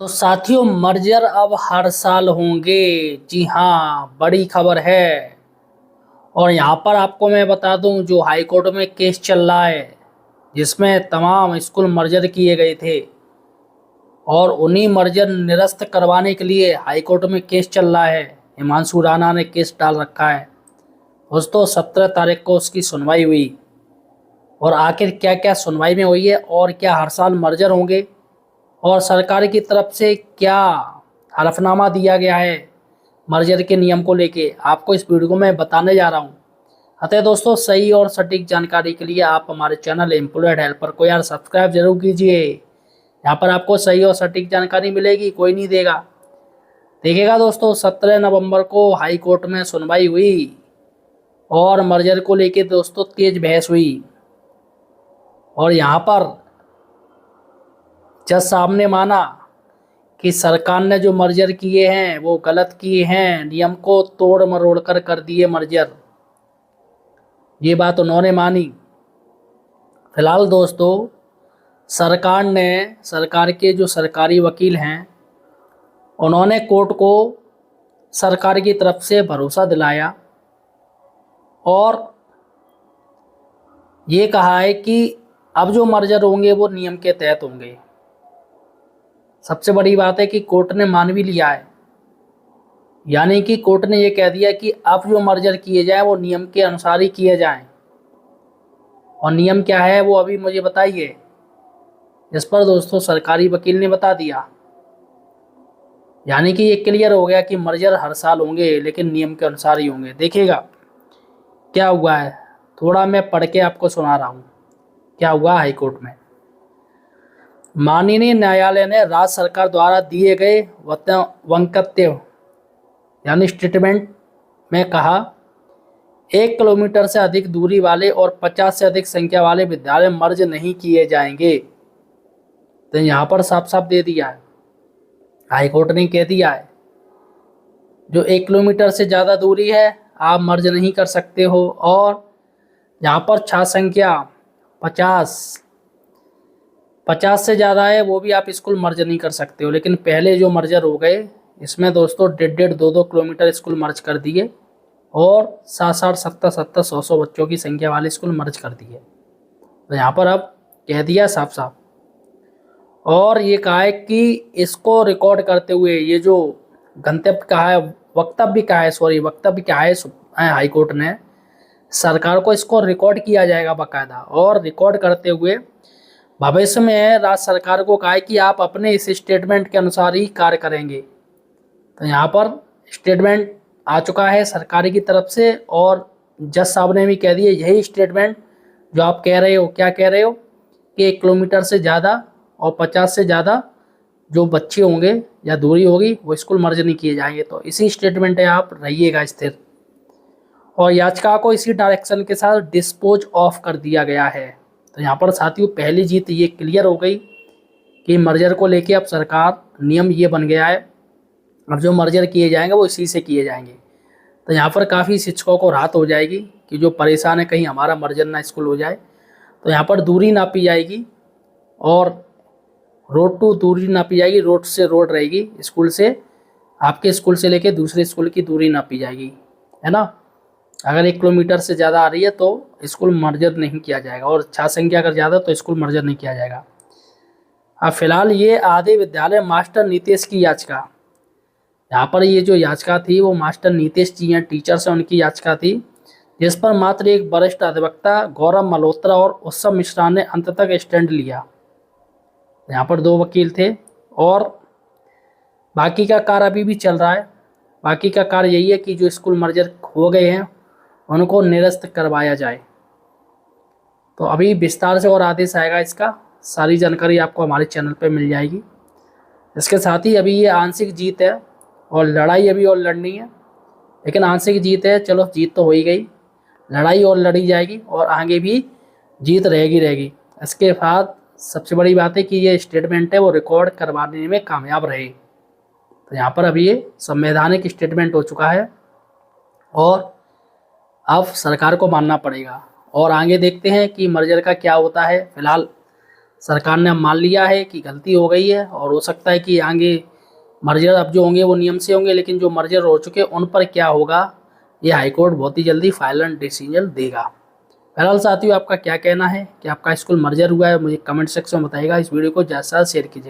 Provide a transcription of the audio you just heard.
तो साथियों, मर्जर अब हर साल होंगे। जी हाँ, बड़ी खबर है। और यहाँ पर आपको मैं बता दूं, जो हाई कोर्ट में केस चल रहा है जिसमें तमाम स्कूल मर्जर किए गए थे और उन्हीं मर्जर निरस्त करवाने के लिए हाई कोर्ट में केस चल रहा है। हिमांशु राणा ने केस डाल रखा है। दोस्तों, 17 तारीख को उसकी सुनवाई हुई। और आखिर क्या क्या सुनवाई में हुई है और क्या हर साल मर्जर होंगे और सरकार की तरफ से क्या हलफनामा दिया गया है मर्जर के नियम को लेके, आपको इस वीडियो को मैं बताने जा रहा हूँ। अतः दोस्तों, सही और सटीक जानकारी के लिए आप हमारे चैनल एम्प्लॉयड हेल्पर को यार सब्सक्राइब जरूर कीजिए। यहाँ पर आपको सही और सटीक जानकारी मिलेगी, कोई नहीं देगा। देखिएगा दोस्तों, 17 नवंबर को हाई कोर्ट में सुनवाई हुई और मर्जर को लेके दोस्तों तेज बहस हुई। और यहाँ पर जज साहब ने माना कि सरकार ने जो मर्जर किए हैं वो गलत किए हैं, नियम को तोड़ मरोड़ कर दिए मर्जर। ये बात उन्होंने मानी। फिलहाल दोस्तों, सरकार के जो सरकारी वकील हैं उन्होंने कोर्ट को सरकार की तरफ से भरोसा दिलाया और ये कहा है कि अब जो मर्जर होंगे वो नियम के तहत होंगे। सबसे बड़ी बात है कि कोर्ट ने मान भी लिया है, यानी कि कोर्ट ने ये कह दिया कि अब जो मर्जर किए जाए वो नियम के अनुसार ही किए जाएं। और नियम क्या है वो अभी मुझे बताइए। इस पर दोस्तों सरकारी वकील ने बता दिया, यानी कि ये क्लियर हो गया कि मर्जर हर साल होंगे लेकिन नियम के अनुसार ही होंगे। देखिएगा क्या हुआ है, थोड़ा मैं पढ़ के आपको सुना रहा हूँ क्या हुआ हाई कोर्ट में। माननीय न्यायालय ने राज्य सरकार द्वारा दिए गए वक्तव्य यानी स्टेटमेंट में कहा, 1 किलोमीटर से अधिक दूरी वाले और 50 से अधिक संख्या वाले विद्यालय मर्ज नहीं किए जाएंगे। तो यहाँ पर साफ साफ दे दिया है, हाई कोर्ट ने कह दिया है जो 1 किलोमीटर से ज़्यादा दूरी है आप मर्ज नहीं कर सकते हो। और यहाँ पर छात्र संख्या 50 से ज़्यादा है वो भी आप स्कूल मर्ज नहीं कर सकते हो। लेकिन पहले जो मर्जर हो गए इसमें दोस्तों 1.5-2 किलोमीटर स्कूल मर्ज कर दिए और 60-60, 70-70, 100-100 बच्चों की संख्या वाले स्कूल मर्ज कर दिए। तो यहाँ पर अब कह दिया साफ साफ। और ये कहा है कि इसको रिकॉर्ड करते हुए ये जो गंतव्य कहा है, वक्तव्य कहा है हाई कोर्ट ने सरकार को, इसको रिकॉर्ड किया जाएगा बाकायदा। और रिकॉर्ड करते हुए भविष्य में राज्य सरकार को कहा है कि आप अपने इस स्टेटमेंट के अनुसार ही कार्य करेंगे। तो यहाँ पर स्टेटमेंट आ चुका है सरकार की तरफ से और जज साहब ने भी कह दिया यही स्टेटमेंट जो आप कह रहे हो। क्या कह रहे हो कि 1 किलोमीटर से ज़्यादा और 50 से ज़्यादा जो बच्चे होंगे या दूरी होगी वो स्कूल मर्ज नहीं किए जाएंगे। तो इसी स्टेटमेंट है, आप रहिएगा स्थिर। और याचिका को इसी डायरेक्शन के साथ डिस्पोज ऑफ कर दिया गया है। तो यहाँ पर साथियों पहली जीत ये क्लियर हो गई कि मर्जर को लेके अब सरकार नियम ये बन गया है, अब जो मर्जर किए जाएंगे वो इसी से किए जाएंगे। तो यहाँ पर काफ़ी शिक्षकों को राहत हो जाएगी कि जो परेशान है कहीं हमारा मर्जर ना स्कूल हो जाए। तो यहाँ पर दूरी नापी जाएगी और रोड टू दूरी नापी जाएगी, रोड से रोड रहेगी, स्कूल से आपके स्कूल से लेके दूसरे स्कूल की दूरी नापी जाएगी, है ना। अगर 1 किलोमीटर से ज़्यादा आ रही है तो स्कूल मर्जर नहीं किया जाएगा और छात्र संख्या अगर ज़्यादा तो स्कूल मर्जर नहीं किया जाएगा। अब फिलहाल ये आदि विद्यालय मास्टर नीतीश की याचिका, यहाँ पर ये जो याचिका थी वो मास्टर नीतीश जी हैं, टीचर से उनकी याचिका थी, जिस पर मात्र एक वरिष्ठ अधिवक्ता गौरव मल्होत्रा और उत्सव मिश्रा ने अंत तक स्टैंड लिया। यहाँ पर 2 वकील थे और बाकी का कार्य अभी भी चल रहा है। बाकी का कार्य यही है कि जो स्कूल मर्जर हो गए हैं उनको निरस्त करवाया जाए। तो अभी विस्तार से और आदेश आएगा, इसका सारी जानकारी आपको हमारे चैनल पे मिल जाएगी। इसके साथ ही अभी ये आंशिक जीत है और लड़ाई अभी और लड़नी है, लेकिन आंशिक जीत है, चलो जीत तो हो ही गई, लड़ाई और लड़ी जाएगी और आगे भी जीत रहेगी। इसके बाद सबसे बड़ी बात है कि ये स्टेटमेंट है वो रिकॉर्ड करवाने में कामयाब रहे। तो यहाँ पर अभी ये संवैधानिक स्टेटमेंट हो चुका है और अब सरकार को मानना पड़ेगा और आगे देखते हैं कि मर्जर का क्या होता है। फिलहाल सरकार ने अब मान लिया है कि गलती हो गई है, और हो सकता है कि आगे मर्जर अब जो होंगे वो नियम से होंगे, लेकिन जो मर्जर हो चुके उन पर क्या होगा ये हाईकोर्ट बहुत ही जल्दी फाइनल डिसीजन देगा। बहरहाल साथियों, आपका क्या कहना है कि आपका स्कूल मर्जर हुआ है, मुझे कमेंट सेक्शन में बताइएगा। इस वीडियो को ज़्यादा से ज़्यादा शेयर कीजिएगा।